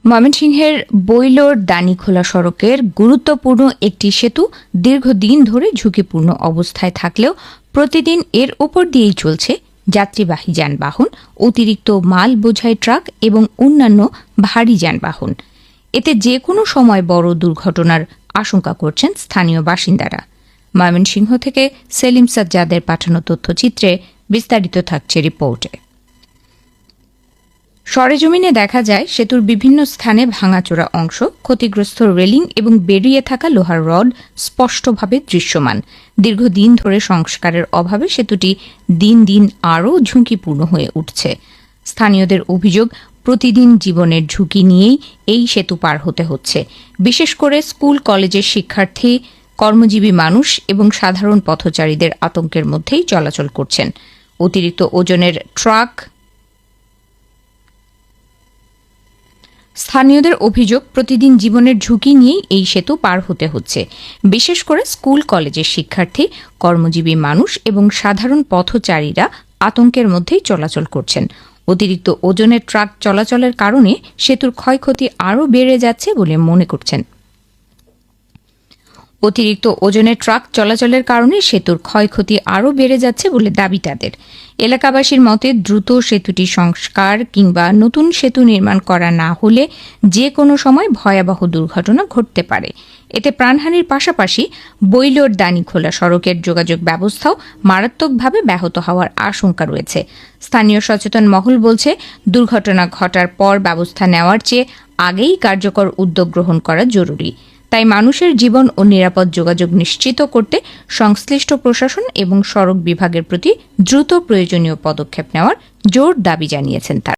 ময়মনসিংহের বৈলোর দানিখোলা সড়কের গুরুত্বপূর্ণ একটি সেতু দীর্ঘদিন ধরে ঝুঁকিপূর্ণ অবস্থায় থাকলেও প্রতিদিন এর ওপর দিয়েই চলছে যাত্রীবাহী যানবাহন, অতিরিক্ত মাল বোঝাই ট্রাক এবং অন্যান্য ভারী যানবাহন। এতে যে কোনো সময় বড় দুর্ঘটনার আশঙ্কা করছেন স্থানীয় বাসিন্দারা। ময়মনসিংহ থেকে সেলিম সাজ্জাদের পাঠানো তথ্যচিত্রে বিস্তারিত থাকছে রিপোর্টে। সরেজমিনে দেখা যায় সেতুর বিভিন্ন স্থানে ভাঙাচোরা অংশ, ক্ষতিগ্রস্ত রেলিং এবং বেরিয়ে থাকা লোহার রড স্পষ্টভাবে দৃশ্যমান। দীর্ঘদিন ধরে সংস্কারের অভাবে সেতুটি দিন দিন আরও ঝুঁকিপূর্ণ হয়ে উঠছে। স্থানীয়দের অভিযোগ, প্রতিদিন জীবনের ঝুঁকি নিয়েই এই সেতু পার হতে হচ্ছে। বিশেষ করে স্কুল কলেজের শিক্ষার্থী, কর্মজীবী মানুষ এবং সাধারণ পথচারীদের আতঙ্কের মধ্যেই চলাচল করছেন। অতিরিক্ত ওজনের ট্রাক স্থানীয়দের অভিযোগ, প্রতিদিন জীবনের ঝুঁকি নিয়েই এই সেতু পার হতে হচ্ছে। বিশেষ করে স্কুল কলেজের শিক্ষার্থী, কর্মজীবী মানুষ এবং সাধারণ পথচারীরা আতঙ্কের মধ্যেই চলাচল করছেন। অতিরিক্ত ওজনের ট্রাক চলাচলের কারণে সেতুর ক্ষয়ক্ষতি আরও বেড়ে যাচ্ছে বলে মনে করছেন। অতিরিক্ত ওজনের ট্রাক চলাচলের কারণে সেতুর ক্ষয়ক্ষতি আরও বেড়ে যাচ্ছে বলে দাবি তাদের। এলাকাবাসীর মতে, দ্রুত সেতুটি সংস্কার কিংবা নতুন সেতু নির্মাণ করা না হলে যে কোনো সময় ভয়াবহ দুর্ঘটনা ঘটতে পারে। এতে প্রাণহানির পাশাপাশি বৈলোর দানিখোলা সড়কের যোগাযোগ ব্যবস্থাও মারাত্মকভাবে ব্যাহত হওয়ার আশঙ্কা রয়েছে। স্থানীয় সচেতন মহল বলছে, দুর্ঘটনা ঘটার পর ব্যবস্থা নেওয়ার চেয়ে আগেই কার্যকর উদ্যোগ গ্রহণ করা জরুরি। তাই মানুষের জীবন ও নিরাপদ যোগাযোগ নিশ্চিত করতে সংশ্লিষ্ট প্রশাসন এবং সড়ক বিভাগের প্রতি দ্রুত প্রয়োজনীয় পদক্ষেপ নেওয়ার জোর দাবি জানিয়েছেন তারা।